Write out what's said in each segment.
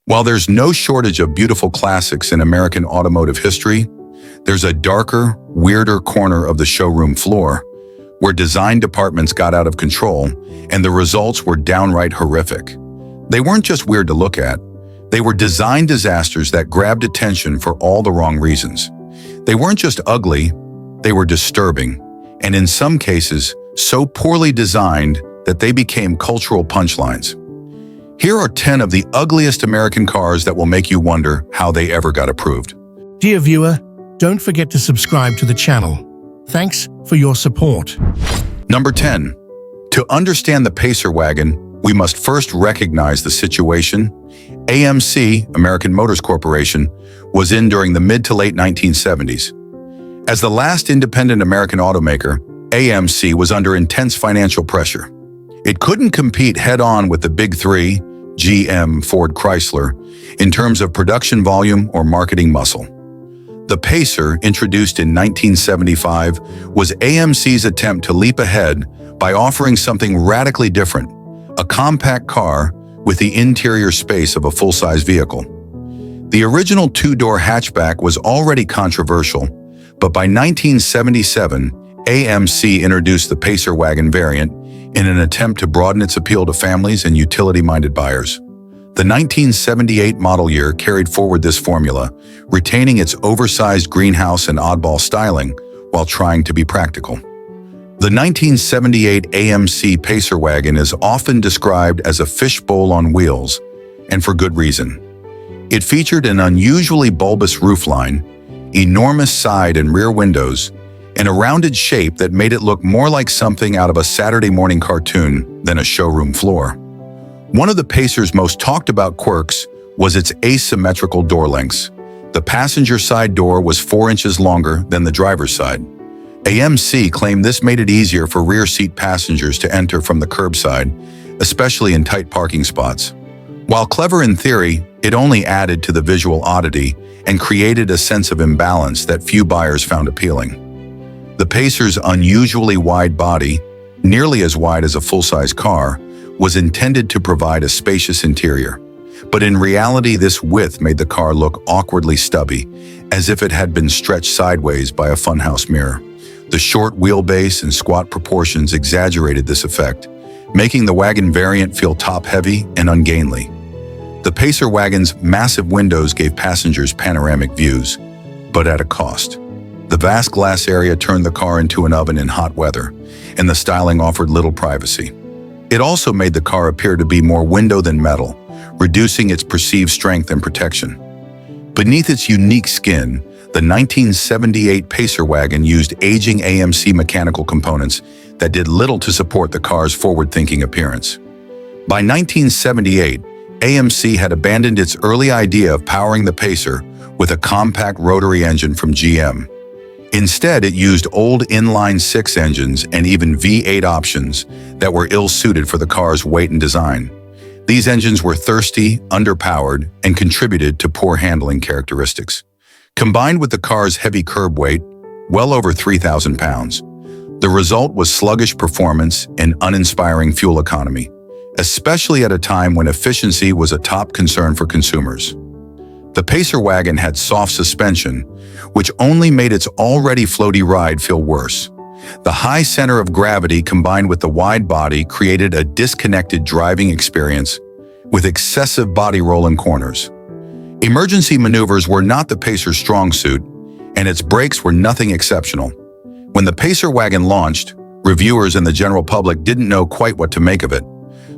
While there's no shortage of beautiful classics in American automotive history, there's a darker, weirder corner of the showroom floor where design departments got out of control and the results were downright horrific. They weren't just weird to look at, they were design disasters that grabbed attention for all the wrong reasons. They weren't just ugly, they were disturbing, and in some cases, so poorly designed that they became cultural punchlines. Here are 10 of the ugliest American cars that will make you wonder how they ever got approved. Dear viewer, don't forget to subscribe to the channel. Thanks for your support. Number 10. To understand the Pacer wagon, we must first recognize the situation AMC, American Motors Corporation, was in during the mid to late 1970s. As the last independent American automaker, AMC was under intense financial pressure. It couldn't compete head-on with the big three, GM, Ford, Chrysler, in terms of production volume or marketing muscle. The Pacer, introduced in 1975, was AMC's attempt to leap ahead by offering something radically different, a compact car with the interior space of a full-size vehicle. The original two-door hatchback was already controversial, but by 1977, AMC introduced the Pacer wagon variant in an attempt to broaden its appeal to families and utility-minded buyers. The 1978 model year carried forward this formula, retaining its oversized greenhouse and oddball styling while trying to be practical. The 1978 AMC Pacer wagon is often described as a fishbowl on wheels, and for good reason. It featured an unusually bulbous roofline, enormous side and rear windows, and a rounded shape that made it look more like something out of a Saturday morning cartoon than a showroom floor. One of the Pacer's most talked about quirks was its asymmetrical door lengths. The passenger side door was 4 inches longer than the driver's side. AMC claimed this made it easier for rear seat passengers to enter from the curbside, especially in tight parking spots. While clever in theory, it only added to the visual oddity and created a sense of imbalance that few buyers found appealing. The Pacer's unusually wide body, nearly as wide as a full-size car, was intended to provide a spacious interior. But in reality, this width made the car look awkwardly stubby, as if it had been stretched sideways by a funhouse mirror. The short wheelbase and squat proportions exaggerated this effect, making the wagon variant feel top-heavy and ungainly. The Pacer wagon's massive windows gave passengers panoramic views, but at a cost. The vast glass area turned the car into an oven in hot weather, and the styling offered little privacy. It also made the car appear to be more window than metal, reducing its perceived strength and protection. Beneath its unique skin, the 1978 Pacer wagon used aging AMC mechanical components that did little to support the car's forward-thinking appearance. By 1978, AMC had abandoned its early idea of powering the Pacer with a compact rotary engine from GM. Instead, it used old inline-six engines and even V8 options that were ill-suited for the car's weight and design. These engines were thirsty, underpowered, and contributed to poor handling characteristics. Combined with the car's heavy curb weight, well over 3,000 pounds, the result was sluggish performance and uninspiring fuel economy, especially at a time when efficiency was a top concern for consumers. The Pacer wagon had soft suspension, which only made its already floaty ride feel worse. The high center of gravity combined with the wide body created a disconnected driving experience with excessive body roll in corners. Emergency maneuvers were not the Pacer's strong suit, and its brakes were nothing exceptional. When the Pacer wagon launched, reviewers and the general public didn't know quite what to make of it.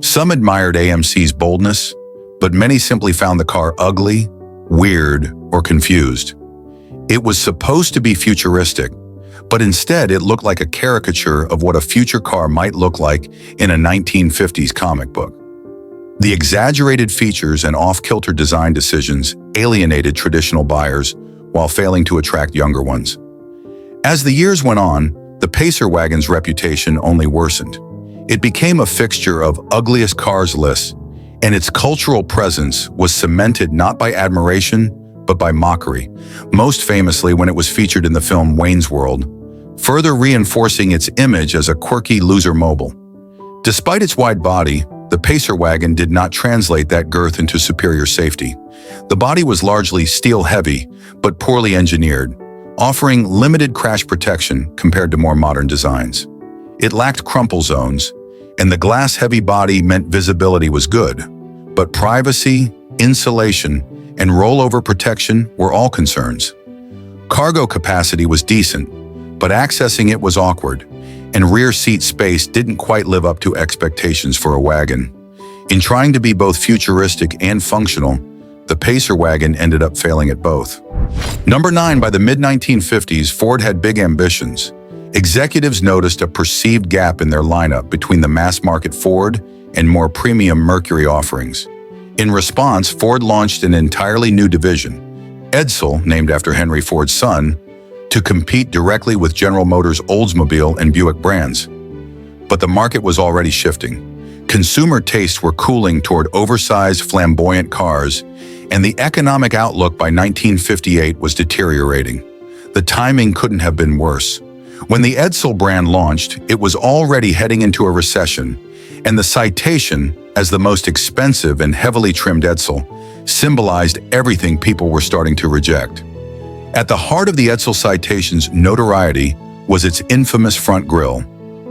Some admired AMC's boldness, but many simply found the car ugly, weird, or confused. It was supposed to be futuristic, but instead it looked like a caricature of what a future car might look like in a 1950s comic book. The exaggerated features and off-kilter design decisions alienated traditional buyers while failing to attract younger ones. As the years went on, the Pacer wagon's reputation only worsened. It became a fixture of ugliest cars lists, and its cultural presence was cemented not by admiration, but by mockery, most famously when it was featured in the film Wayne's World, further reinforcing its image as a quirky loser mobile. Despite its wide body, The Pacer wagon did not translate that girth into superior safety. The body was largely steel-heavy, but poorly engineered, offering limited crash protection compared to more modern designs. It lacked crumple zones, and the glass-heavy body meant visibility was good, but privacy, insulation, and rollover protection were all concerns. Cargo capacity was decent, but accessing it was awkward, and rear seat space didn't quite live up to expectations for a wagon. In trying to be both futuristic and functional, the Pacer wagon ended up failing at both. Number 9, by the mid-1950s, Ford had big ambitions. Executives noticed a perceived gap in their lineup between the mass-market Ford and more premium Mercury offerings. In response, Ford launched an entirely new division, Edsel, named after Henry Ford's son, to compete directly with General Motors' Oldsmobile and Buick brands. But the market was already shifting. Consumer tastes were cooling toward oversized, flamboyant cars, and the economic outlook by 1958 was deteriorating. The timing couldn't have been worse. When the Edsel brand launched, it was already heading into a recession, and the Citation, as the most expensive and heavily trimmed Edsel, symbolized everything people were starting to reject. At the heart of the Edsel Citation's notoriety was its infamous front grille,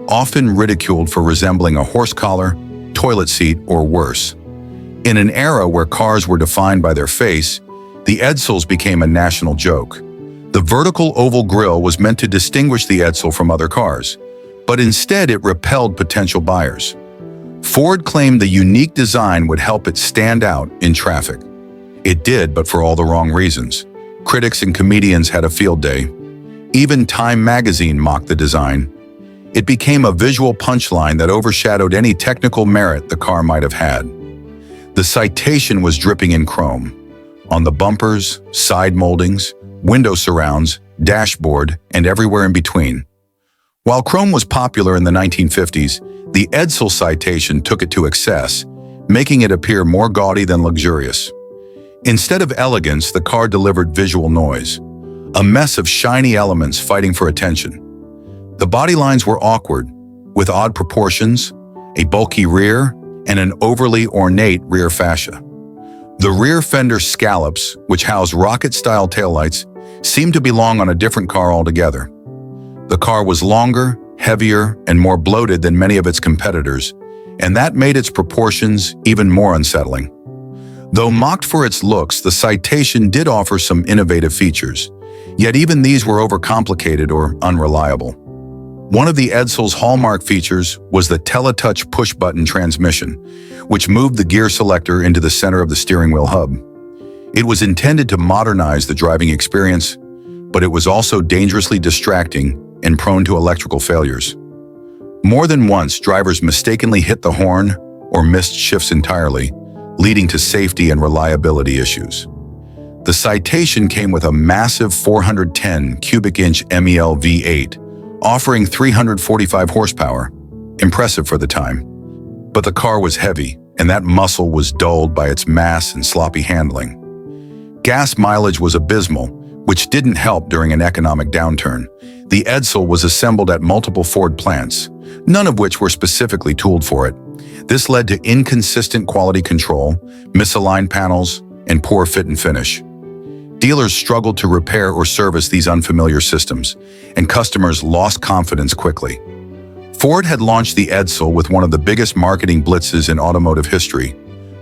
often ridiculed for resembling a horse collar, toilet seat, or worse. In an era where cars were defined by their face, the Edsels became a national joke. The vertical oval grille was meant to distinguish the Edsel from other cars, but instead it repelled potential buyers. Ford claimed the unique design would help it stand out in traffic. It did, but for all the wrong reasons. Critics and comedians had a field day. Even Time magazine mocked the design. It became a visual punchline that overshadowed any technical merit the car might have had. The Citation was dripping in chrome. On the bumpers, side moldings, window surrounds, dashboard, and everywhere in between. While chrome was popular in the 1950s, the Edsel Citation took it to excess, making it appear more gaudy than luxurious. Instead of elegance, the car delivered visual noise, a mess of shiny elements fighting for attention. The body lines were awkward, with odd proportions, a bulky rear, and an overly ornate rear fascia. The rear fender scallops, which housed rocket-style taillights, seemed to belong on a different car altogether. The car was longer, heavier, and more bloated than many of its competitors, and that made its proportions even more unsettling. Though mocked for its looks, the Citation did offer some innovative features, yet even these were overcomplicated or unreliable. One of the Edsel's hallmark features was the Teletouch push-button transmission, which moved the gear selector into the center of the steering wheel hub. It was intended to modernize the driving experience, but it was also dangerously distracting and prone to electrical failures. More than once, drivers mistakenly hit the horn or missed shifts entirely, leading to safety and reliability issues. The Citation came with a massive 410 cubic inch MEL V8, offering 345 horsepower, impressive for the time. But the car was heavy, and that muscle was dulled by its mass and sloppy handling. Gas mileage was abysmal, which didn't help during an economic downturn. The Edsel was assembled at multiple Ford plants, none of which were specifically tooled for it. This led to inconsistent quality control, misaligned panels, and poor fit and finish. Dealers struggled to repair or service these unfamiliar systems, and customers lost confidence quickly. Ford had launched the Edsel with one of the biggest marketing blitzes in automotive history.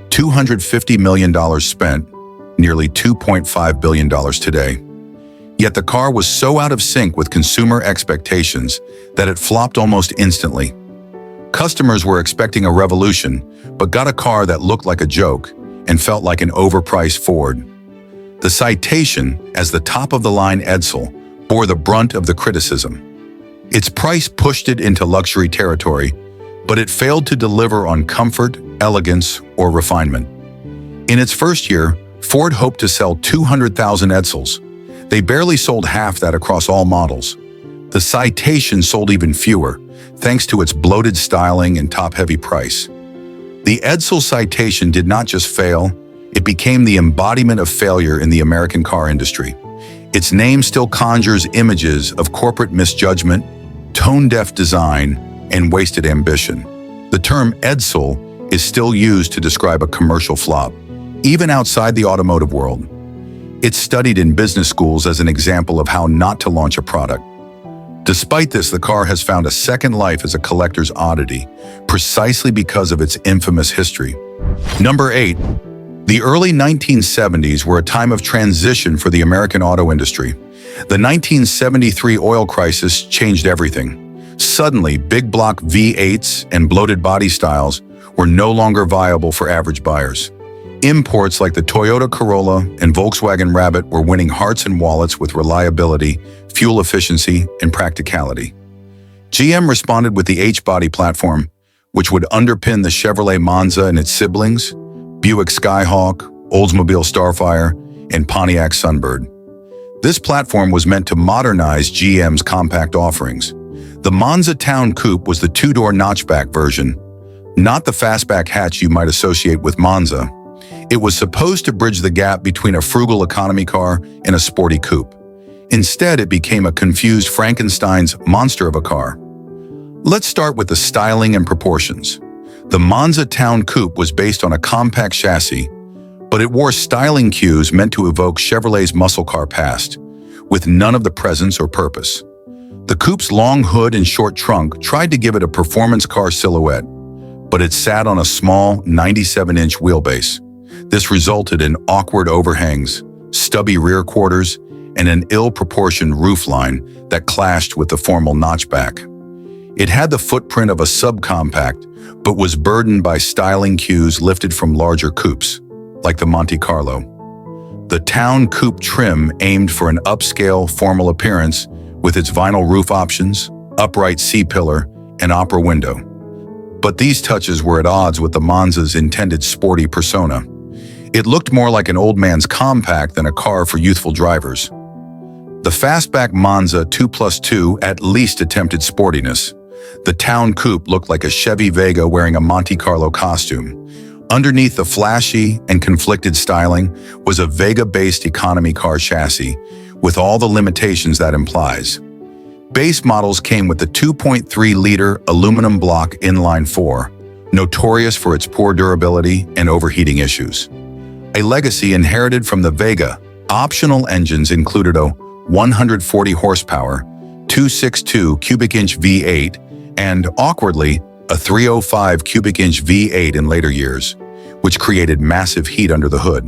$250 million spent, nearly $2.5 billion today. Yet the car was so out of sync with consumer expectations that it flopped almost instantly. Customers were expecting a revolution, but got a car that looked like a joke and felt like an overpriced Ford. The Citation, as the top-of-the-line Edsel, bore the brunt of the criticism. Its price pushed it into luxury territory, but it failed to deliver on comfort, elegance, or refinement. In its first year, Ford hoped to sell 200,000 Edsels. They barely sold half that across all models. The Citation sold even fewer, thanks to its bloated styling and top-heavy price. The Edsel Citation did not just fail, it became the embodiment of failure in the American car industry. Its name still conjures images of corporate misjudgment, tone-deaf design, and wasted ambition. The term Edsel is still used to describe a commercial flop, even outside the automotive world. It's studied in business schools as an example of how not to launch a product. Despite this, the car has found a second life as a collector's oddity, precisely because of its infamous history. Number 8. The early 1970s were a time of transition for the American auto industry. The 1973 oil crisis changed everything. Suddenly, big block V8s and bloated body styles were no longer viable for average buyers. Imports like the Toyota Corolla and Volkswagen Rabbit were winning hearts and wallets with reliability, fuel efficiency, and practicality. GM responded with the H-body platform, which would underpin the Chevrolet Monza and its siblings, Buick Skyhawk, Oldsmobile Starfire, and Pontiac Sunbird. This platform was meant to modernize GM's compact offerings. The Monza Town Coupe was the two-door notchback version, not the fastback hatch you might associate with Monza. It was supposed to bridge the gap between a frugal economy car and a sporty coupe. Instead, it became a confused Frankenstein's monster of a car. Let's start with the styling and proportions. The Monza Town Coupe was based on a compact chassis, but it wore styling cues meant to evoke Chevrolet's muscle car past, with none of the presence or purpose. The coupe's long hood and short trunk tried to give it a performance car silhouette, but it sat on a small 97-inch wheelbase. This resulted in awkward overhangs, stubby rear quarters, and an ill-proportioned roofline that clashed with the formal notchback. It had the footprint of a subcompact, but was burdened by styling cues lifted from larger coupes, like the Monte Carlo. The Town Coupe trim aimed for an upscale, formal appearance with its vinyl roof options, upright C-pillar, and opera window. But these touches were at odds with the Monza's intended sporty persona. It looked more like an old man's compact than a car for youthful drivers. The fastback Monza 2+2 at least attempted sportiness. The Town Coupe looked like a Chevy Vega wearing a Monte Carlo costume. Underneath the flashy and conflicted styling was a Vega-based economy car chassis, with all the limitations that implies. Base models came with the 2.3-liter aluminum block inline-4, notorious for its poor durability and overheating issues. A legacy inherited from the Vega. Optional engines included a 140 horsepower, 262 cubic inch V8, and, awkwardly, a 305 cubic inch V8 in later years, which created massive heat under the hood.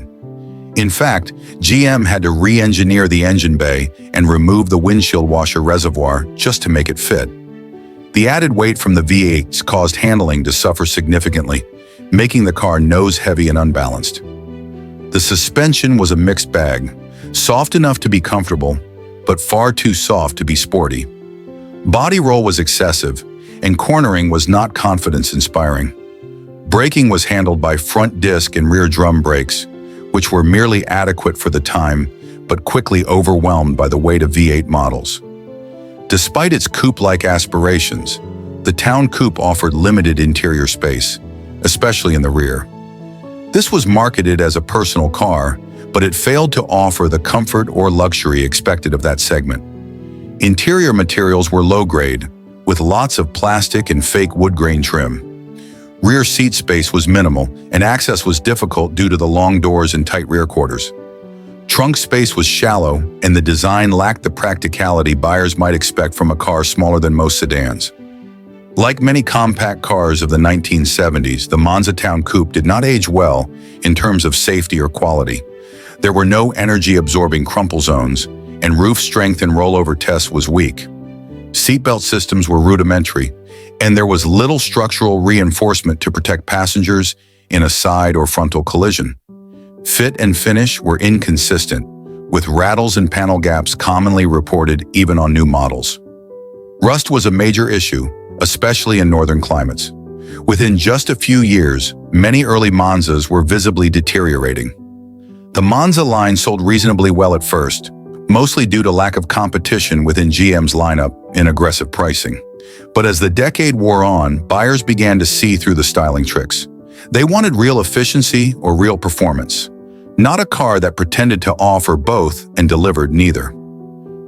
In fact, GM had to re-engineer the engine bay and remove the windshield washer reservoir just to make it fit. The added weight from the V8s caused handling to suffer significantly, making the car nose-heavy and unbalanced. The suspension was a mixed bag, soft enough to be comfortable, but far too soft to be sporty. Body roll was excessive, and cornering was not confidence-inspiring. Braking was handled by front disc and rear drum brakes, which were merely adequate for the time, but quickly overwhelmed by the weight of V8 models. Despite its coupe-like aspirations, the Town Coupe offered limited interior space, especially in the rear. This was marketed as a personal car, but it failed to offer the comfort or luxury expected of that segment. Interior materials were low-grade, with lots of plastic and fake wood grain trim. Rear seat space was minimal, and access was difficult due to the long doors and tight rear quarters. Trunk space was shallow, and the design lacked the practicality buyers might expect from a car smaller than most sedans. Like many compact cars of the 1970s, the Monza Town Coupe did not age well in terms of safety or quality. There were no energy-absorbing crumple zones, and roof strength and rollover tests was weak. Seatbelt systems were rudimentary, and there was little structural reinforcement to protect passengers in a side or frontal collision. Fit and finish were inconsistent, with rattles and panel gaps commonly reported even on new models. Rust was a major issue, especially in northern climates. Within just a few years, many early Monzas were visibly deteriorating. The Monza line sold reasonably well at first, mostly due to lack of competition within GM's lineup and aggressive pricing. But as the decade wore on, buyers began to see through the styling tricks. They wanted real efficiency or real performance, not a car that pretended to offer both and delivered neither.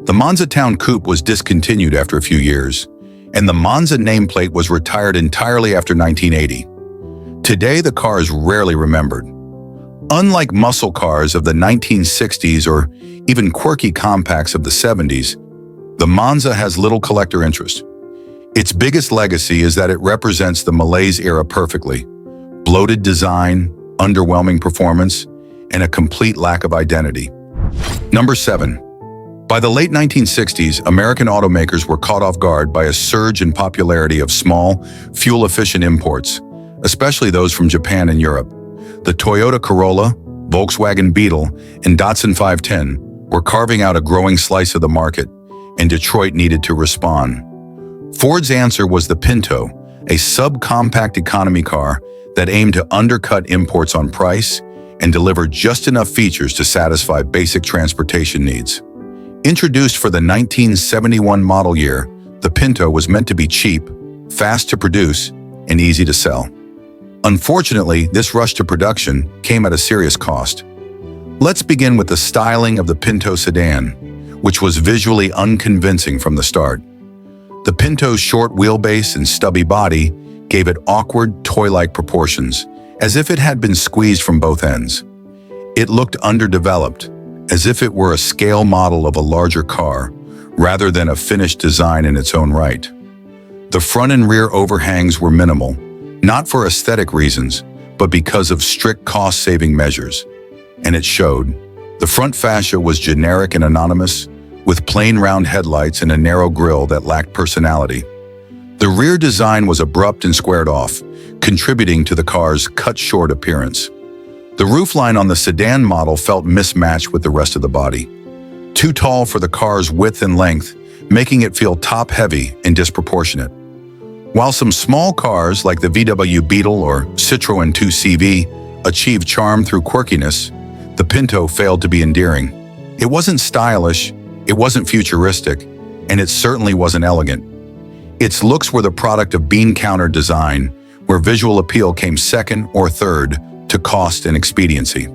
The Monza Town Coupe was discontinued after a few years, and the Monza nameplate was retired entirely after 1980. Today, the car is rarely remembered. Unlike muscle cars of the 1960s or even quirky compacts of the 70s, the Monza has little collector interest. Its biggest legacy is that it represents the malaise era perfectly. Bloated design, underwhelming performance, and a complete lack of identity. Number 7. By the late 1960s, American automakers were caught off guard by a surge in popularity of small, fuel-efficient imports, especially those from Japan and Europe. The Toyota Corolla, Volkswagen Beetle, and Datsun 510 were carving out a growing slice of the market, and Detroit needed to respond. Ford's answer was the Pinto, a subcompact economy car that aimed to undercut imports on price and deliver just enough features to satisfy basic transportation needs. Introduced for the 1971 model year, the Pinto was meant to be cheap, fast to produce, and easy to sell. Unfortunately, this rush to production came at a serious cost. Let's begin with the styling of the Pinto sedan, which was visually unconvincing from the start. The Pinto's short wheelbase and stubby body gave it awkward, toy-like proportions, as if it had been squeezed from both ends. It looked underdeveloped, as if it were a scale model of a larger car, rather than a finished design in its own right. The front and rear overhangs were minimal, not for aesthetic reasons, but because of strict cost-saving measures. And it showed. The front fascia was generic and anonymous, with plain round headlights and a narrow grille that lacked personality. The rear design was abrupt and squared off, contributing to the car's cut-short appearance. The roofline on the sedan model felt mismatched with the rest of the body. Too tall for the car's width and length, making it feel top-heavy and disproportionate. While some small cars like the VW Beetle or Citroën 2CV achieved charm through quirkiness, the Pinto failed to be endearing. It wasn't stylish, it wasn't futuristic, and it certainly wasn't elegant. Its looks were the product of bean-counter design, where visual appeal came second or third to cost and expediency.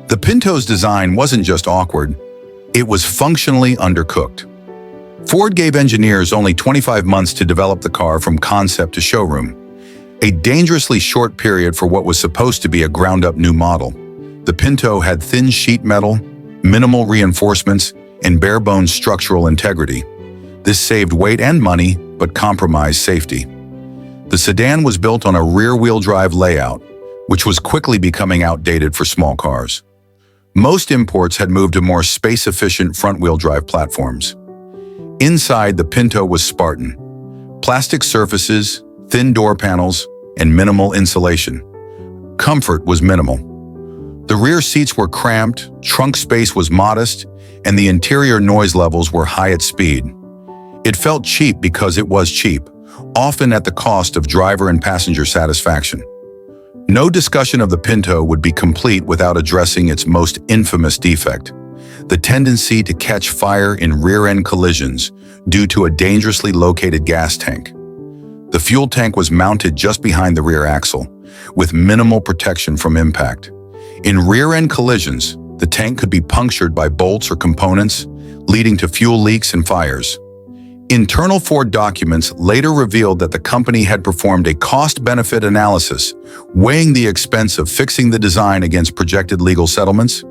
The Pinto's design wasn't just awkward, it was functionally undercooked. Ford gave engineers only 25 months to develop the car from concept to showroom, a dangerously short period for what was supposed to be a ground-up new model. The Pinto had thin sheet metal, minimal reinforcements, and bare-bones structural integrity. This saved weight and money, but compromised safety. The sedan was built on a rear-wheel drive layout, which was quickly becoming outdated for small cars. Most imports had moved to more space-efficient front-wheel drive platforms. Inside, the Pinto was Spartan. Plastic surfaces, thin door panels, and minimal insulation. Comfort was minimal. The rear seats were cramped, trunk space was modest, and the interior noise levels were high at speed. It felt cheap because it was cheap, often at the cost of driver and passenger satisfaction. No discussion of the Pinto would be complete without addressing its most infamous defect, the tendency to catch fire in rear-end collisions due to a dangerously located gas tank. The fuel tank was mounted just behind the rear axle, with minimal protection from impact. In rear-end collisions, the tank could be punctured by bolts or components, leading to fuel leaks and fires. Internal Ford documents later revealed that the company had performed a cost-benefit analysis, weighing the expense of fixing the design against projected legal settlements,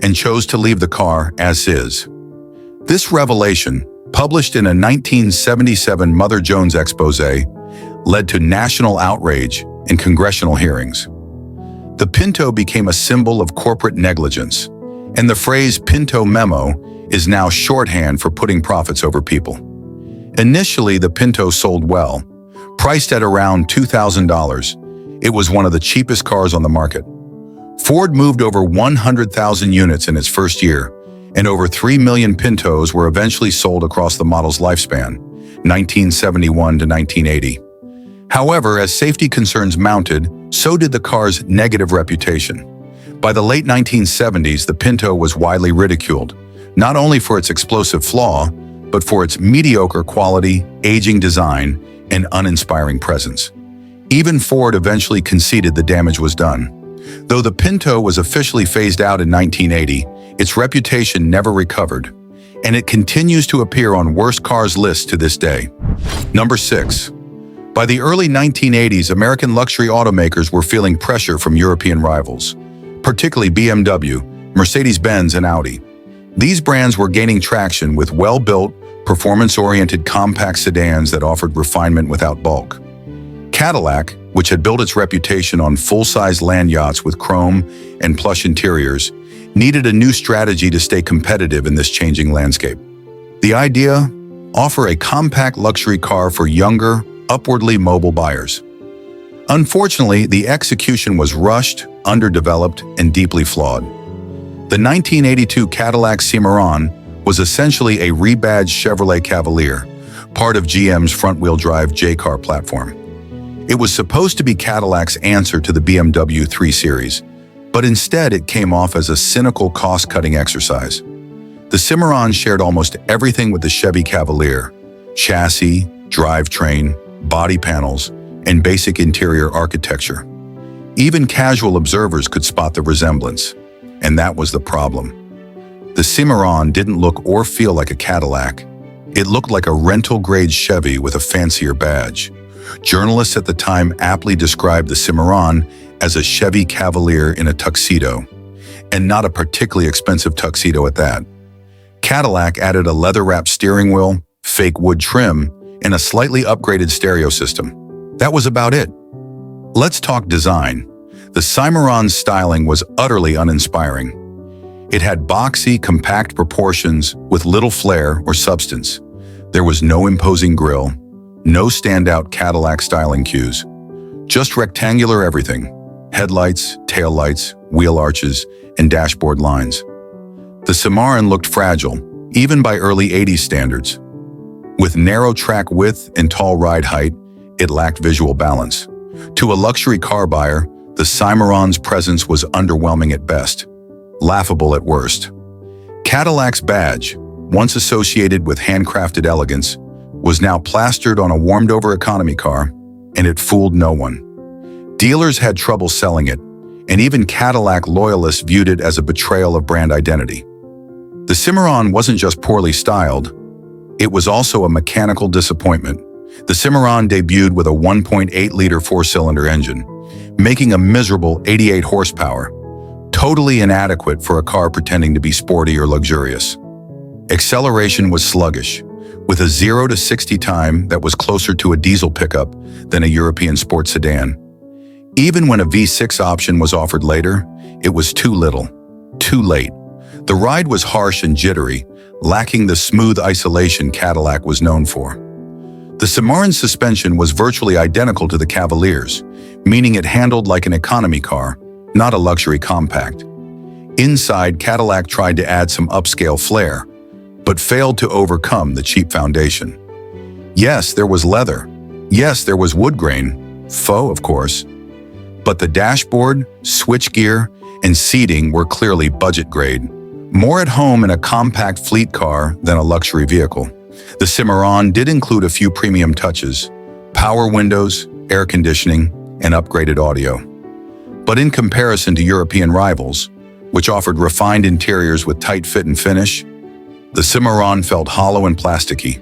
and chose to leave the car as is. This revelation, published in a 1977 Mother Jones expose, led to national outrage and congressional hearings. The Pinto became a symbol of corporate negligence, and the phrase Pinto memo is now shorthand for putting profits over people. Initially, the Pinto sold well. Priced at around $2,000, it was one of the cheapest cars on the market. Ford moved over 100,000 units in its first year, and over 3 million Pintos were eventually sold across the model's lifespan, 1971 to 1980. However, as safety concerns mounted, so did the car's negative reputation. By the late 1970s, the Pinto was widely ridiculed, not only for its explosive flaw, but for its mediocre quality, aging design, and uninspiring presence. Even Ford eventually conceded the damage was done. Though the Pinto was officially phased out in 1980, its reputation never recovered, and it continues to appear on worst cars lists to this day. Number 6. By the early 1980s, American luxury automakers were feeling pressure from European rivals, particularly BMW, Mercedes-Benz, and Audi. These brands were gaining traction with well-built, performance-oriented compact sedans that offered refinement without bulk. Cadillac, which had built its reputation on full-size land yachts with chrome and plush interiors, needed a new strategy to stay competitive in this changing landscape. The idea? Offer a compact luxury car for younger, upwardly mobile buyers. Unfortunately, the execution was rushed, underdeveloped, and deeply flawed. The 1982 Cadillac Simmeron was essentially a rebadged Chevrolet Cavalier, part of GM's front-wheel drive J-Car platform. It was supposed to be Cadillac's answer to the BMW 3 Series, but instead it came off as a cynical cost-cutting exercise. The Simmeron shared almost everything with the Chevy Cavalier: chassis, drivetrain, body panels, and basic interior architecture. Even casual observers could spot the resemblance, and that was the problem. The Simmeron didn't look or feel like a Cadillac. It looked like a rental-grade Chevy with a fancier badge. Journalists at the time aptly described the Simmeron as a Chevy Cavalier in a tuxedo, and not a particularly expensive tuxedo at that. Cadillac added a leather-wrapped steering wheel, fake wood trim, and a slightly upgraded stereo system. That was about it. Let's talk design. The Simmeron's styling was utterly uninspiring. It had boxy, compact proportions with little flair or substance. There was no imposing grille, no standout Cadillac styling cues. Just rectangular everything: headlights, taillights, wheel arches, and dashboard lines. The Simmeron looked fragile, even by early 80s standards. With narrow track width and tall ride height, it lacked visual balance. To a luxury car buyer, the Simmeron's presence was underwhelming at best, laughable at worst. Cadillac's badge, once associated with handcrafted elegance, was now plastered on a warmed-over economy car, and it fooled no one. Dealers had trouble selling it, and even Cadillac loyalists viewed it as a betrayal of brand identity. The Simmeron wasn't just poorly styled, it was also a mechanical disappointment. The Simmeron debuted with a 1.8-liter four-cylinder engine, making a miserable 88 horsepower, totally inadequate for a car pretending to be sporty or luxurious. Acceleration was sluggish, with a 0 to 60 time that was closer to a diesel pickup than a European sports sedan. Even when a V6 option was offered later, it was too little, too late. The ride was harsh and jittery, lacking the smooth isolation Cadillac was known for. The Simmeron's suspension was virtually identical to the Cavalier's, meaning it handled like an economy car, not a luxury compact. Inside, Cadillac tried to add some upscale flair, but failed to overcome the cheap foundation. Yes, there was leather. Yes, there was wood grain, faux of course. But the dashboard, switchgear, and seating were clearly budget grade, more at home in a compact fleet car than a luxury vehicle. The Simmeron did include a few premium touches: power windows, air conditioning, and upgraded audio. But in comparison to European rivals, which offered refined interiors with tight fit and finish, the Simmeron felt hollow and plasticky.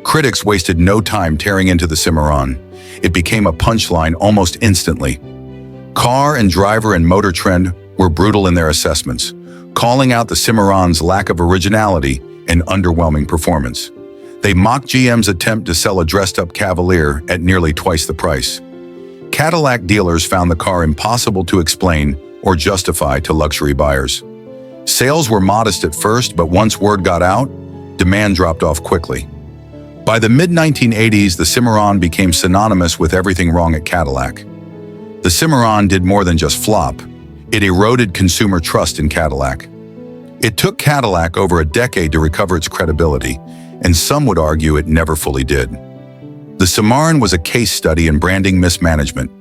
Critics wasted no time tearing into the Simmeron. It became a punchline almost instantly. Car and driver and motor trend were brutal in their assessments, calling out the Simmeron's lack of originality and underwhelming performance. They mocked GM's attempt to sell a dressed-up Cavalier at nearly twice the price. Cadillac dealers found the car impossible to explain or justify to luxury buyers. Sales were modest at first, but once word got out, demand dropped off quickly. By the mid-1980s, the Simmeron became synonymous with everything wrong at Cadillac. The Simmeron did more than just flop. It eroded consumer trust in Cadillac. It took Cadillac over a decade to recover its credibility, and some would argue it never fully did. The Simmeron was a case study in branding mismanagement,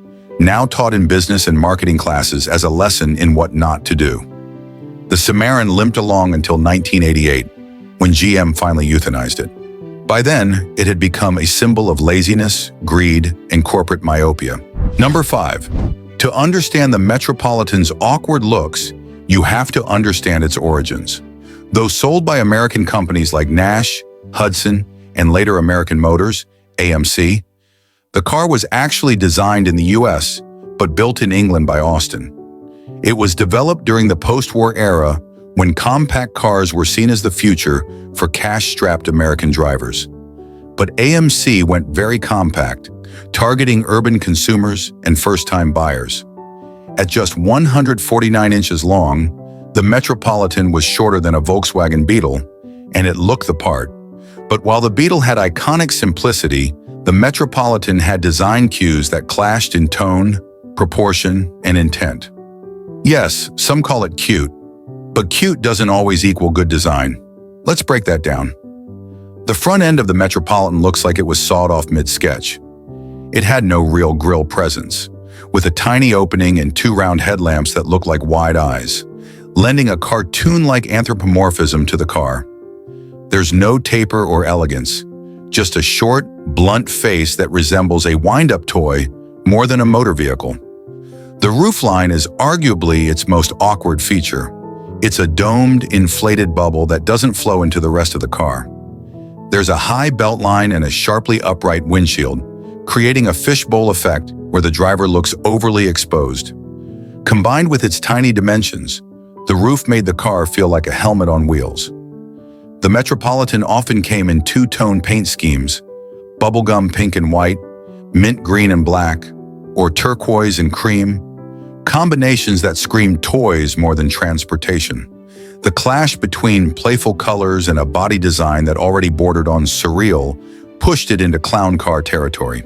now taught in business and marketing classes as a lesson in what not to do. The Simmeron limped along until 1988, when GM finally euthanized it. By then, it had become a symbol of laziness, greed, and corporate myopia. Number 5. To understand the Metropolitan's awkward looks, you have to understand its origins. Though sold by American companies like Nash, Hudson, and later American Motors, AMC, The car was actually designed in the US, but built in England by Austin. It was developed during the post-war era when compact cars were seen as the future for cash-strapped American drivers. But AMC went very compact, targeting urban consumers and first-time buyers. At just 149 inches long, the Metropolitan was shorter than a Volkswagen Beetle, and it looked the part. But while the Beetle had iconic simplicity, the Metropolitan had design cues that clashed in tone, proportion, and intent. Yes, some call it cute, but cute doesn't always equal good design. Let's break that down. The front end of the Metropolitan looks like it was sawed off mid-sketch. It had no real grille presence, with a tiny opening and two round headlamps that look like wide eyes, lending a cartoon-like anthropomorphism to the car. There's no taper or elegance, just a short, blunt face that resembles a wind-up toy more than a motor vehicle. The roofline is arguably its most awkward feature. It's a domed, inflated bubble that doesn't flow into the rest of the car. There's a high beltline and a sharply upright windshield, creating a fishbowl effect where the driver looks overly exposed. Combined with its tiny dimensions, the roof made the car feel like a helmet on wheels. The Metropolitan often came in two-tone paint schemes, bubblegum pink and white, mint green and black, or turquoise and cream, combinations that scream toys more than transportation. The clash between playful colors and a body design that already bordered on surreal pushed it into clown car territory.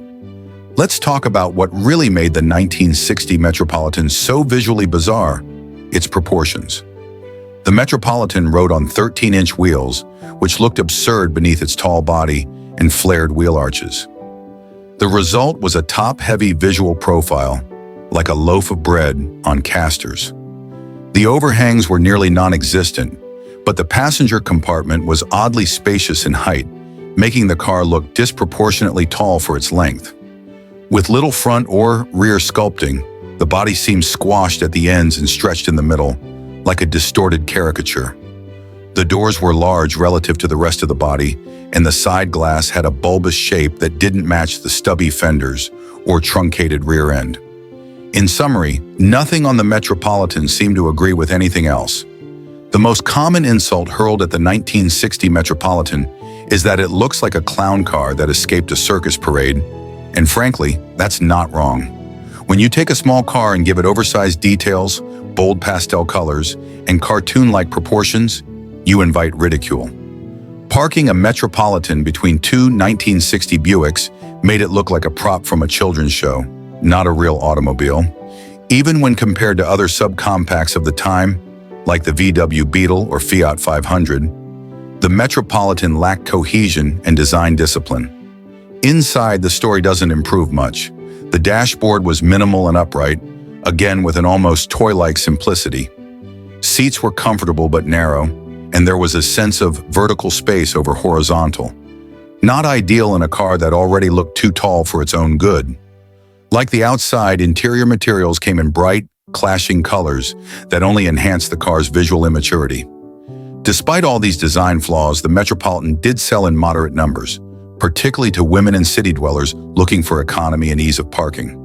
Let's talk about what really made the 1960 Metropolitan so visually bizarre: its proportions. The Metropolitan rode on 13-inch wheels, which looked absurd beneath its tall body and flared wheel arches. The result was a top-heavy visual profile, like a loaf of bread on casters. The overhangs were nearly non-existent, but the passenger compartment was oddly spacious in height, making the car look disproportionately tall for its length. With little front or rear sculpting, the body seemed squashed at the ends and stretched in the middle, like a distorted caricature. The doors were large relative to the rest of the body, and the side glass had a bulbous shape that didn't match the stubby fenders or truncated rear end. In summary, nothing on the Metropolitan seemed to agree with anything else. The most common insult hurled at the 1960 Metropolitan is that it looks like a clown car that escaped a circus parade, and frankly, that's not wrong. When you take a small car and give it oversized details, bold pastel colors, and cartoon-like proportions, you invite ridicule. Parking a Metropolitan between two 1960 Buicks made it look like a prop from a children's show, not a real automobile. Even when compared to other subcompacts of the time, like the VW Beetle or Fiat 500, the Metropolitan lacked cohesion and design discipline. Inside, the story doesn't improve much. The dashboard was minimal and upright, again with an almost toy-like simplicity. Seats were comfortable but narrow, and there was a sense of vertical space over horizontal. Not ideal in a car that already looked too tall for its own good. Like the outside, interior materials came in bright, clashing colors that only enhanced the car's visual immaturity. Despite all these design flaws, the Metropolitan did sell in moderate numbers, particularly to women and city dwellers looking for economy and ease of parking.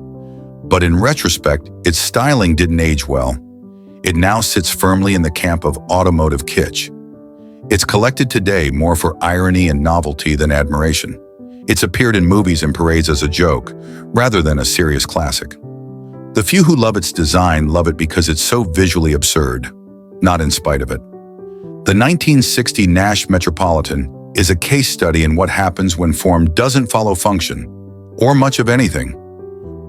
But in retrospect, its styling didn't age well. It now sits firmly in the camp of automotive kitsch. It's collected today more for irony and novelty than admiration. It's appeared in movies and parades as a joke, rather than a serious classic. The few who love its design love it because it's so visually absurd, not in spite of it. The 1960 Nash Metropolitan is a case study in what happens when form doesn't follow function, or much of anything.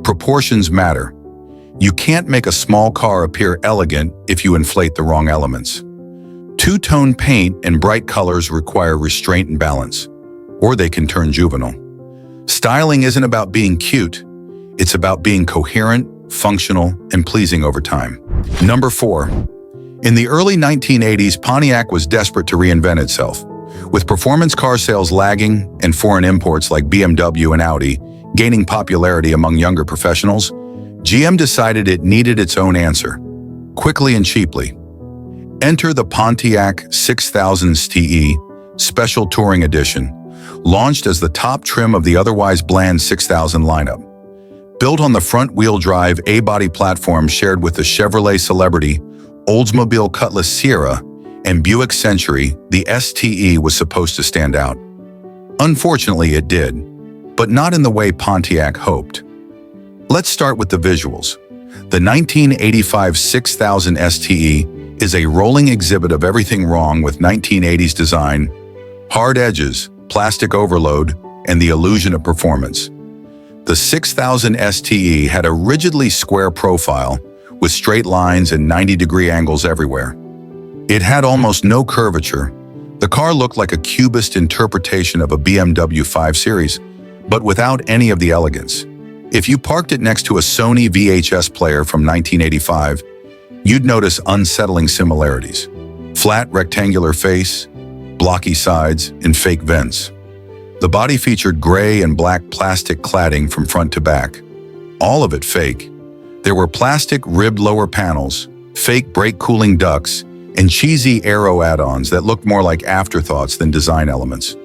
Proportions matter. You can't make a small car appear elegant if you inflate the wrong elements. Two-tone paint and bright colors require restraint and balance, or they can turn juvenile. Styling isn't about being cute, it's about being coherent, functional, and pleasing over time. Number 4. In the early 1980s, Pontiac was desperate to reinvent itself. With performance car sales lagging and foreign imports like BMW and Audi gaining popularity among younger professionals, GM decided it needed its own answer, quickly and cheaply. Enter the Pontiac 6000 TE Special Touring Edition, launched as the top trim of the otherwise bland 6000 lineup. Built on the front-wheel drive A-body platform shared with the Chevrolet Celebrity, Oldsmobile Cutlass Sierra, and Buick Century, the STE was supposed to stand out. Unfortunately, it did, but not in the way Pontiac hoped. Let's start with the visuals. The 1985 6000 STE is a rolling exhibit of everything wrong with 1980s design: hard edges, plastic overload, and the illusion of performance. The 6000 STE had a rigidly square profile with straight lines and 90-degree angles everywhere. It had almost no curvature. The car looked like a cubist interpretation of a BMW 5 Series, but without any of the elegance. If you parked it next to a Sony VHS player from 1985, you'd notice unsettling similarities: flat rectangular face, blocky sides, and fake vents. The body featured gray and black plastic cladding from front to back, all of it fake. There were plastic ribbed lower panels, fake brake cooling ducts, and cheesy aero add-ons that looked more like afterthoughts than design elements.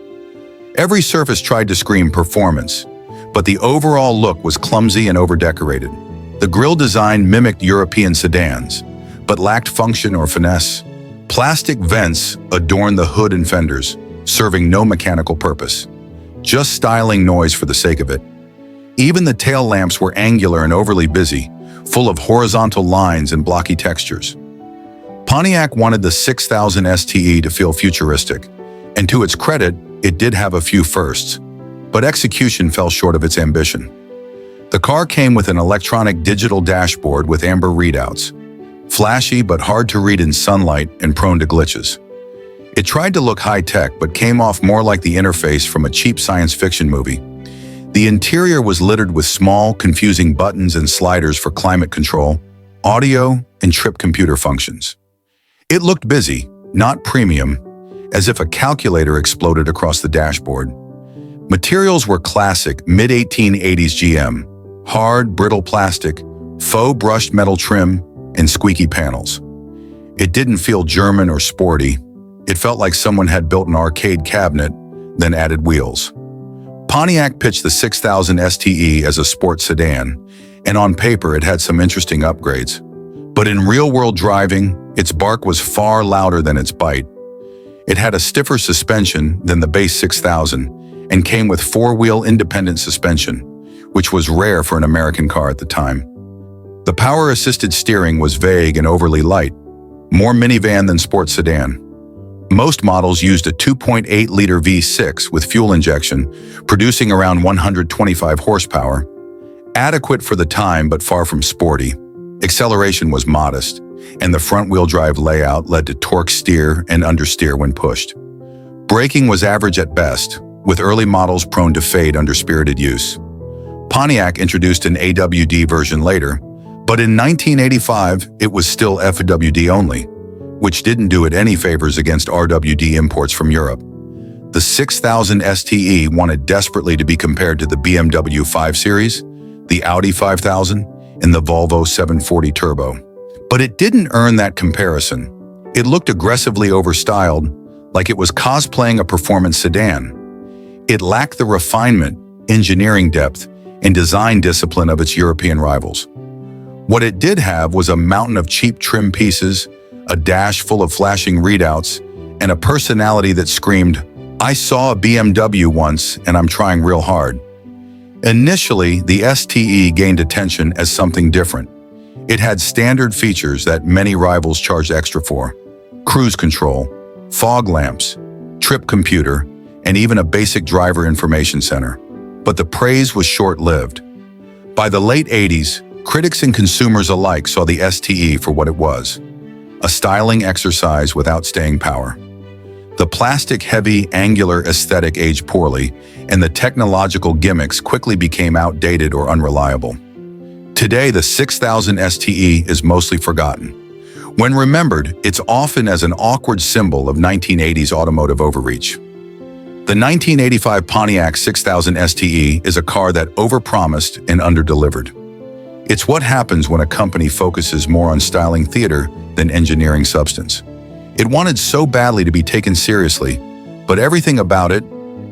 Every surface tried to scream performance, but the overall look was clumsy and over-decorated. The grille design mimicked European sedans, but lacked function or finesse. Plastic vents adorned the hood and fenders, serving no mechanical purpose. Just styling noise for the sake of it. Even the tail lamps were angular and overly busy, full of horizontal lines and blocky textures. Pontiac wanted the 6000 STE to feel futuristic, and to its credit, it did have a few firsts, but execution fell short of its ambition. The car came with an electronic digital dashboard with amber readouts, flashy but hard to read in sunlight and prone to glitches. It tried to look high-tech but came off more like the interface from a cheap science fiction movie. The interior was littered with small, confusing buttons and sliders for climate control, audio, and trip computer functions. It looked busy, not premium, as if a calculator exploded across the dashboard. Materials were classic mid-1880s GM: hard, brittle plastic, faux brushed metal trim, and squeaky panels. It didn't feel German or sporty. It felt like someone had built an arcade cabinet, then added wheels. Pontiac pitched the 6000 STE as a sports sedan, and on paper it had some interesting upgrades. But in real-world driving, its bark was far louder than its bite. It had a stiffer suspension than the base 6000 and came with four-wheel independent suspension, which was rare for an American car at the time. The power-assisted steering was vague and overly light, more minivan than sports sedan. Most models used a 2.8-liter V6 with fuel injection, producing around 125 horsepower. Adequate for the time, but far from sporty. Acceleration was modest, and the front-wheel drive layout led to torque steer and understeer when pushed. Braking was average at best, with early models prone to fade under spirited use. Pontiac introduced an AWD version later, but in 1985 it was still FWD only, which didn't do it any favors against RWD imports from Europe. The 6000 STE wanted desperately to be compared to the BMW 5 Series, the Audi 5000, and the Volvo 740 Turbo. But it didn't earn that comparison. It looked aggressively overstyled, like it was cosplaying a performance sedan. It lacked the refinement, engineering depth, and design discipline of its European rivals. What it did have was a mountain of cheap trim pieces, a dash full of flashing readouts, and a personality that screamed, "I saw a BMW once and I'm trying real hard." Initially, the STE gained attention as something different. It had standard features that many rivals charged extra for: cruise control, fog lamps, trip computer, and even a basic driver information center. But the praise was short-lived. By the late 80s, critics and consumers alike saw the STE for what it was: a styling exercise without staying power. The plastic-heavy, angular aesthetic aged poorly, and the technological gimmicks quickly became outdated or unreliable. Today, the 6000 STE is mostly forgotten. When remembered, it's often as an awkward symbol of 1980s automotive overreach. The 1985 Pontiac 6000 STE is a car that overpromised and underdelivered. It's what happens when a company focuses more on styling theater than engineering substance. It wanted so badly to be taken seriously, but everything about it,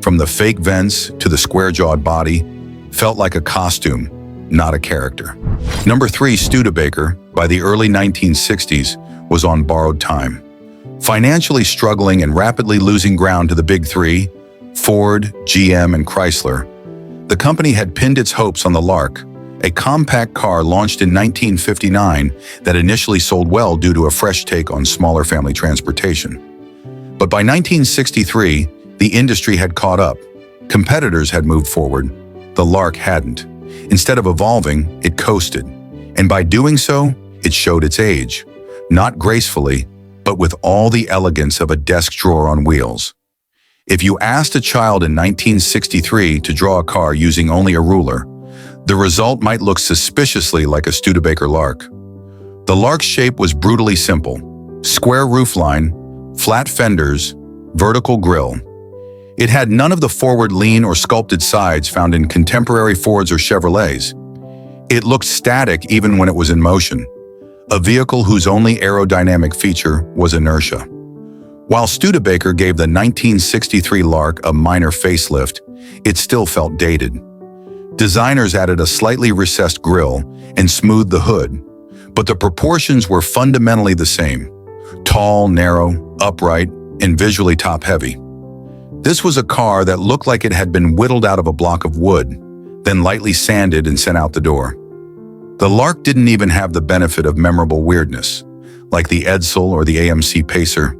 from the fake vents to the square-jawed body, felt like a costume, not a character. Number 3, Studebaker, by the early 1960s, was on borrowed time. Financially struggling and rapidly losing ground to the big three, Ford, GM, and Chrysler, the company had pinned its hopes on the Lark, a compact car launched in 1959 that initially sold well due to a fresh take on smaller family transportation. But by 1963, the industry had caught up. Competitors had moved forward. The Lark hadn't. Instead of evolving, it coasted. And by doing so, it showed its age. Not gracefully, but with all the elegance of a desk drawer on wheels. If you asked a child in 1963 to draw a car using only a ruler, the result might look suspiciously like a Studebaker Lark. The Lark's shape was brutally simple: square roofline, flat fenders, vertical grille. It had none of the forward lean or sculpted sides found in contemporary Fords or Chevrolets. It looked static even when it was in motion, a vehicle whose only aerodynamic feature was inertia. While Studebaker gave the 1963 Lark a minor facelift, it still felt dated. Designers added a slightly recessed grille and smoothed the hood, but the proportions were fundamentally the same: tall, narrow, upright, and visually top-heavy. This was a car that looked like it had been whittled out of a block of wood, then lightly sanded and sent out the door. The Lark didn't even have the benefit of memorable weirdness, like the Edsel or the AMC Pacer.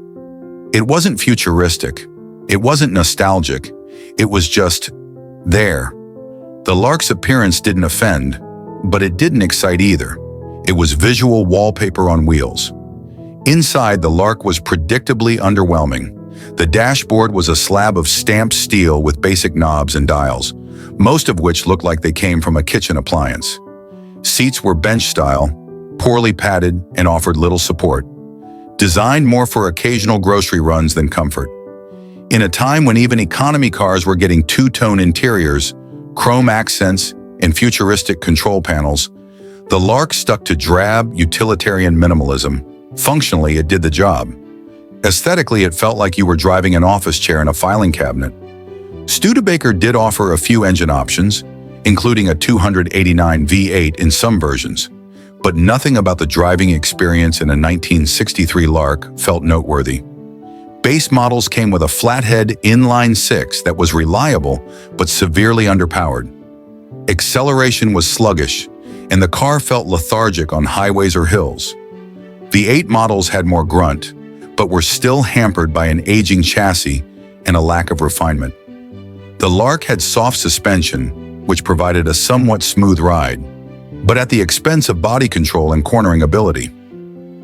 It wasn't futuristic. It wasn't nostalgic. It was just there. The Lark's appearance didn't offend, but it didn't excite either. It was visual wallpaper on wheels. Inside, the Lark was predictably underwhelming. The dashboard was a slab of stamped steel with basic knobs and dials, most of which looked like they came from a kitchen appliance. Seats were bench-style, poorly padded, and offered little support. Designed more for occasional grocery runs than comfort. In a time when even economy cars were getting two-tone interiors, chrome accents, and futuristic control panels, the Lark stuck to drab, utilitarian minimalism. Functionally, it did the job. Aesthetically, it felt like you were driving an office chair in a filing cabinet. Studebaker did offer a few engine options, including a 289 V8 in some versions, but nothing about the driving experience in a 1963 Lark felt noteworthy. Base models came with a flathead inline-six that was reliable but severely underpowered. Acceleration was sluggish, and the car felt lethargic on highways or hills. V8 models had more grunt, but were still hampered by an aging chassis and a lack of refinement. The Lark had soft suspension, which provided a somewhat smooth ride, but at the expense of body control and cornering ability.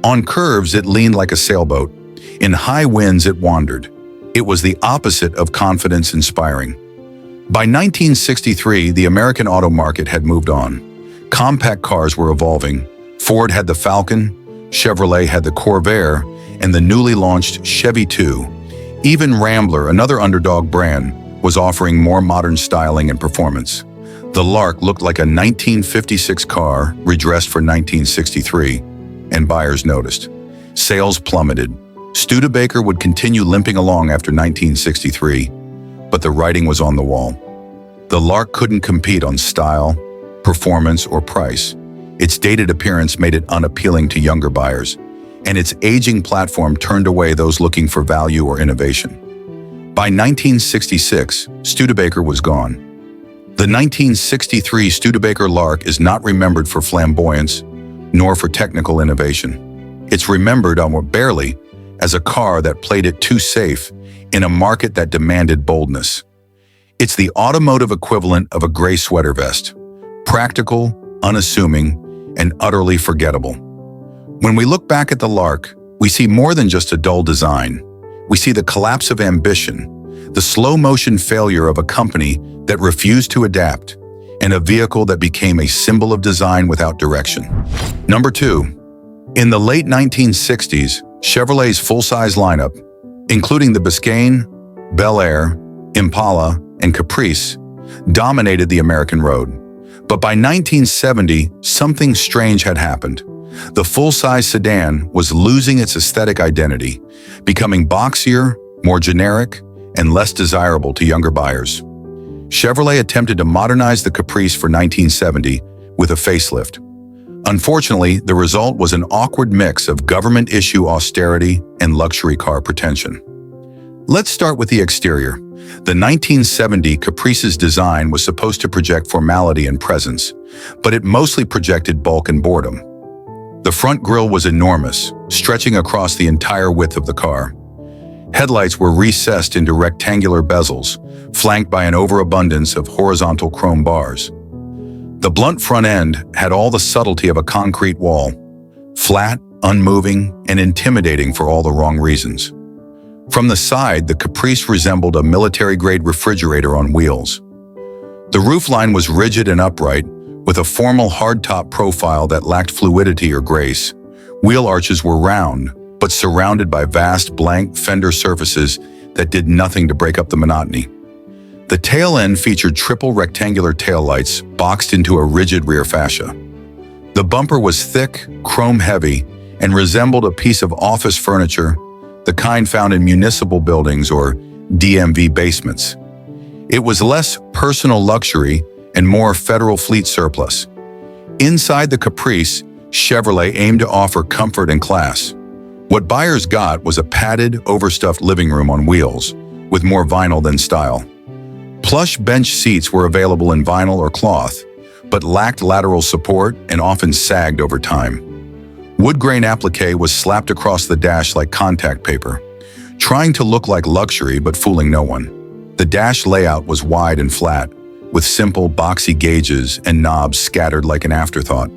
On curves, it leaned like a sailboat. In high winds, it wandered. It was the opposite of confidence-inspiring. By 1963, the American auto market had moved on. Compact cars were evolving. Ford had the Falcon, Chevrolet had the Corvair, and the newly launched Chevy 2. Even Rambler, another underdog brand, was offering more modern styling and performance. The Lark looked like a 1956 car redressed for 1963, and buyers noticed. Sales plummeted. Studebaker would continue limping along after 1963, but the writing was on the wall. The Lark couldn't compete on style, performance, or price. Its dated appearance made it unappealing to younger buyers, and its aging platform turned away those looking for value or innovation. By 1966, Studebaker was gone. The 1963 Studebaker Lark is not remembered for flamboyance, nor for technical innovation. It's remembered, barely, as a car that played it too safe in a market that demanded boldness. It's the automotive equivalent of a gray sweater vest, practical, unassuming, and utterly forgettable. When we look back at the Lark, we see more than just a dull design. We see the collapse of ambition, the slow-motion failure of a company that refused to adapt, and a vehicle that became a symbol of design without direction. Number 2. In the late 1960s, Chevrolet's full-size lineup, including the Biscayne, Bel Air, Impala, and Caprice, dominated the American road. But by 1970, something strange had happened. The full-size sedan was losing its aesthetic identity, becoming boxier, more generic, and less desirable to younger buyers. Chevrolet attempted to modernize the Caprice for 1970 with a facelift. Unfortunately, the result was an awkward mix of government-issue austerity and luxury car pretension. Let's start with the exterior. The 1970 Caprice's design was supposed to project formality and presence, but it mostly projected bulk and boredom. The front grille was enormous, stretching across the entire width of the car. Headlights were recessed into rectangular bezels, flanked by an overabundance of horizontal chrome bars. The blunt front end had all the subtlety of a concrete wall, flat, unmoving, and intimidating for all the wrong reasons. From the side, the Caprice resembled a military-grade refrigerator on wheels. The roofline was rigid and upright, with a formal hardtop profile that lacked fluidity or grace. Wheel arches were round, but surrounded by vast blank fender surfaces that did nothing to break up the monotony. The tail end featured triple rectangular taillights boxed into a rigid rear fascia. The bumper was thick, chrome-heavy, and resembled a piece of office furniture, the kind found in municipal buildings or DMV basements. It was less personal luxury and more federal fleet surplus. Inside the Caprice, Chevrolet aimed to offer comfort and class. What buyers got was a padded, overstuffed living room on wheels, with more vinyl than style. Plush bench seats were available in vinyl or cloth, but lacked lateral support and often sagged over time. Wood grain applique was slapped across the dash like contact paper, trying to look like luxury but fooling no one. The dash layout was wide and flat, with simple, boxy gauges and knobs scattered like an afterthought.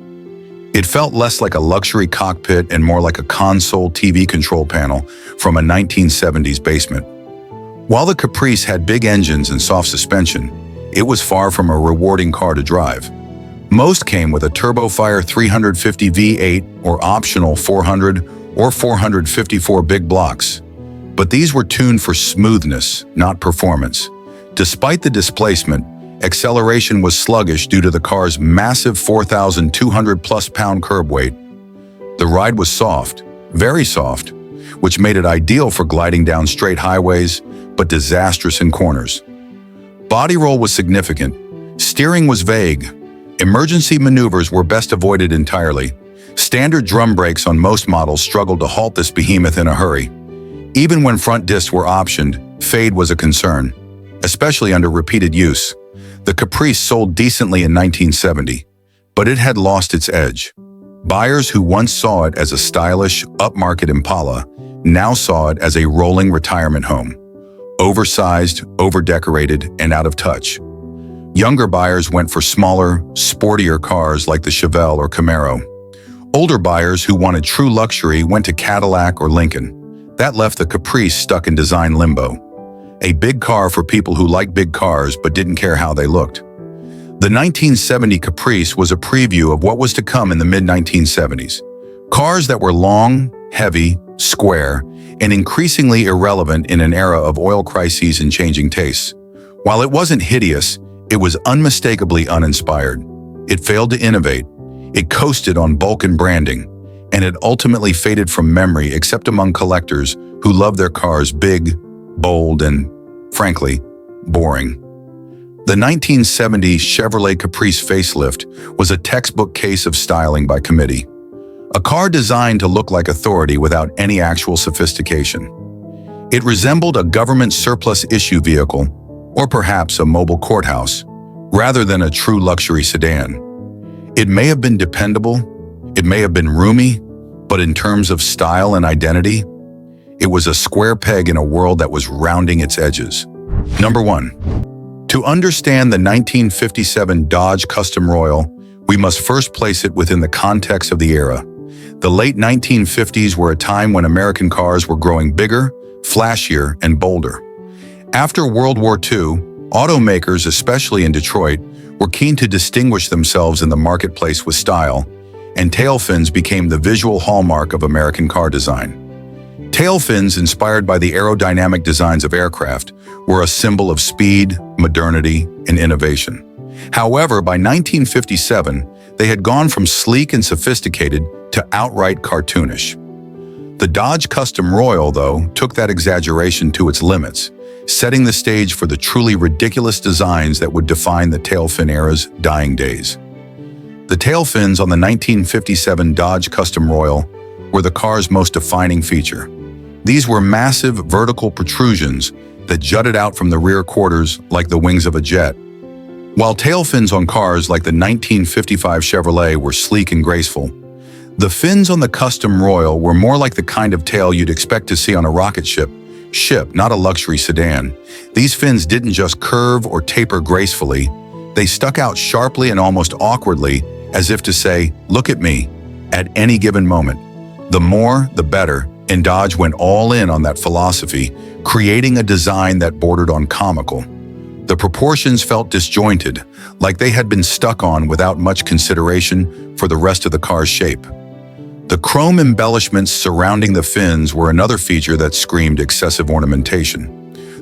It felt less like a luxury cockpit and more like a console TV control panel from a 1970s basement. While the Caprice had big engines and soft suspension, it was far from a rewarding car to drive. Most came with a TurboFire 350 V8 or optional 400 or 454 big blocks. But these were tuned for smoothness, not performance. Despite the displacement, acceleration was sluggish due to the car's massive 4,200-plus pound curb weight. The ride was soft, very soft, which made it ideal for gliding down straight highways, but disastrous in corners. Body roll was significant. Steering was vague. Emergency maneuvers were best avoided entirely. Standard drum brakes on most models struggled to halt this behemoth in a hurry. Even when front discs were optioned, fade was a concern, especially under repeated use. The Caprice sold decently in 1970, but it had lost its edge. Buyers who once saw it as a stylish, upmarket Impala now saw it as a rolling retirement home. Oversized, overdecorated, and out of touch. Younger buyers went for smaller, sportier cars like the Chevelle or Camaro. Older buyers who wanted true luxury went to Cadillac or Lincoln. That left the Caprice stuck in design limbo. A big car for people who liked big cars but didn't care how they looked. The 1970 Caprice was a preview of what was to come in the mid-1970s. Cars that were long, heavy, square, and increasingly irrelevant in an era of oil crises and changing tastes. While it wasn't hideous, it was unmistakably uninspired. It failed to innovate. It coasted on bulk and branding, and it ultimately faded from memory except among collectors who loved their cars big, bold, and, frankly, boring. The 1970 Chevrolet Caprice facelift was a textbook case of styling by committee. A car designed to look like authority without any actual sophistication. It resembled a government surplus issue vehicle, or perhaps a mobile courthouse, rather than a true luxury sedan. It may have been dependable, it may have been roomy, but in terms of style and identity, it was a square peg in a world that was rounding its edges. Number 1. To understand the 1957 Dodge Custom Royal, we must first place it within the context of the era. The late 1950s were a time when American cars were growing bigger, flashier, and bolder. After World War II, automakers, especially in Detroit, were keen to distinguish themselves in the marketplace with style, and tail fins became the visual hallmark of American car design. Tail fins, inspired by the aerodynamic designs of aircraft, were a symbol of speed, modernity, and innovation. However, by 1957, they had gone from sleek and sophisticated to outright cartoonish. The Dodge Custom Royal, though, took that exaggeration to its limits, setting the stage for the truly ridiculous designs that would define the tail fin era's dying days. The tail fins on the 1957 Dodge Custom Royal were the car's most defining feature. These were massive vertical protrusions that jutted out from the rear quarters like the wings of a jet. While tail fins on cars like the 1955 Chevrolet were sleek and graceful, the fins on the Custom Royal were more like the kind of tail you'd expect to see on a rocket ship, not a luxury sedan. These fins didn't just curve or taper gracefully, they stuck out sharply and almost awkwardly, as if to say, "Look at me," at any given moment. The more, the better, and Dodge went all in on that philosophy, creating a design that bordered on comical. The proportions felt disjointed, like they had been stuck on without much consideration for the rest of the car's shape. The chrome embellishments surrounding the fins were another feature that screamed excessive ornamentation.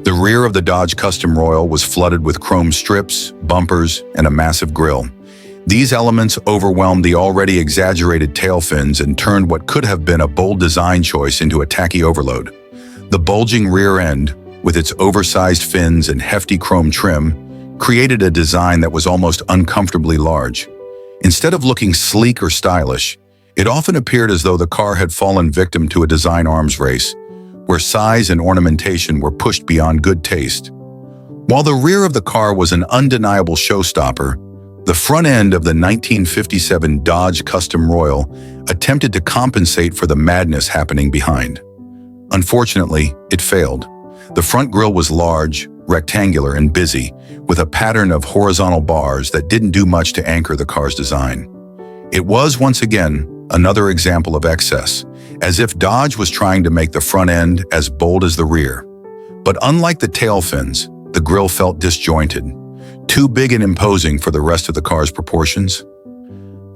The rear of the Dodge Custom Royal was flooded with chrome strips, bumpers, and a massive grille. These elements overwhelmed the already exaggerated tail fins and turned what could have been a bold design choice into a tacky overload. The bulging rear end, with its oversized fins and hefty chrome trim, created a design that was almost uncomfortably large. Instead of looking sleek or stylish, it often appeared as though the car had fallen victim to a design arms race, where size and ornamentation were pushed beyond good taste. While the rear of the car was an undeniable showstopper, the front end of the 1957 Dodge Custom Royal attempted to compensate for the madness happening behind. Unfortunately, it failed. The front grille was large, rectangular, and busy, with a pattern of horizontal bars that didn't do much to anchor the car's design. It was, once again, another example of excess, as if Dodge was trying to make the front end as bold as the rear. But unlike the tail fins, the grille felt disjointed, too big and imposing for the rest of the car's proportions.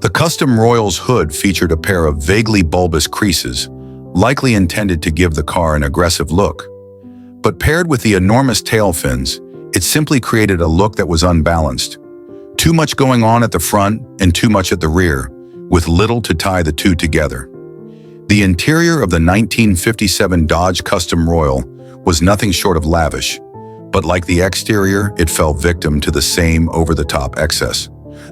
The Custom Royal's hood featured a pair of vaguely bulbous creases, likely intended to give the car an aggressive look. But paired with the enormous tail fins, it simply created a look that was unbalanced. Too much going on at the front and too much at the rear, with little to tie the two together. The interior of the 1957 Dodge Custom Royal was nothing short of lavish, but like the exterior, it fell victim to the same over-the-top excess.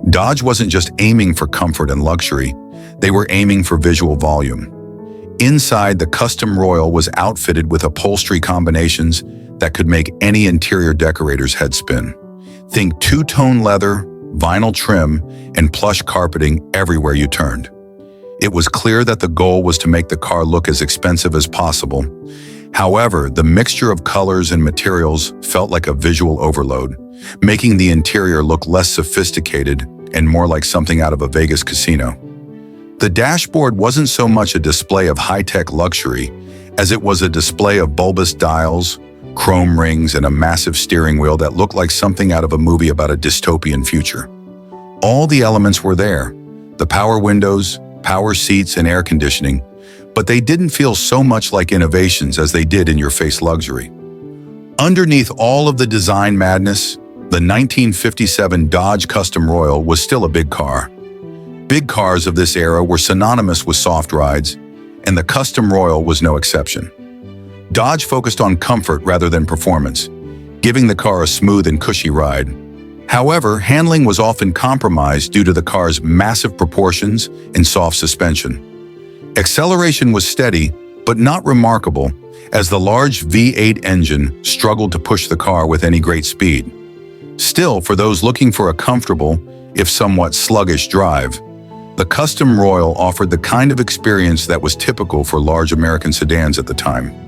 Dodge wasn't just aiming for comfort and luxury, they were aiming for visual volume. Inside, the Custom Royal was outfitted with upholstery combinations that could make any interior decorator's head spin. Think two-tone leather, vinyl trim, and plush carpeting everywhere you turned. It was clear that the goal was to make the car look as expensive as possible. However, the mixture of colors and materials felt like a visual overload, making the interior look less sophisticated and more like something out of a Vegas casino. The dashboard wasn't so much a display of high-tech luxury as it was a display of bulbous dials, chrome rings, and a massive steering wheel that looked like something out of a movie about a dystopian future. All the elements were there, the power windows, power seats, and air conditioning, but they didn't feel so much like innovations as they did in your face luxury. Underneath all of the design madness, the 1957 Dodge Custom Royal was still a big car. Big cars of this era were synonymous with soft rides, and the Custom Royal was no exception. Dodge focused on comfort rather than performance, giving the car a smooth and cushy ride. However, handling was often compromised due to the car's massive proportions and soft suspension. Acceleration was steady, but not remarkable, as the large V8 engine struggled to push the car with any great speed. Still, for those looking for a comfortable, if somewhat sluggish drive, the Custom Royal offered the kind of experience that was typical for large American sedans at the time.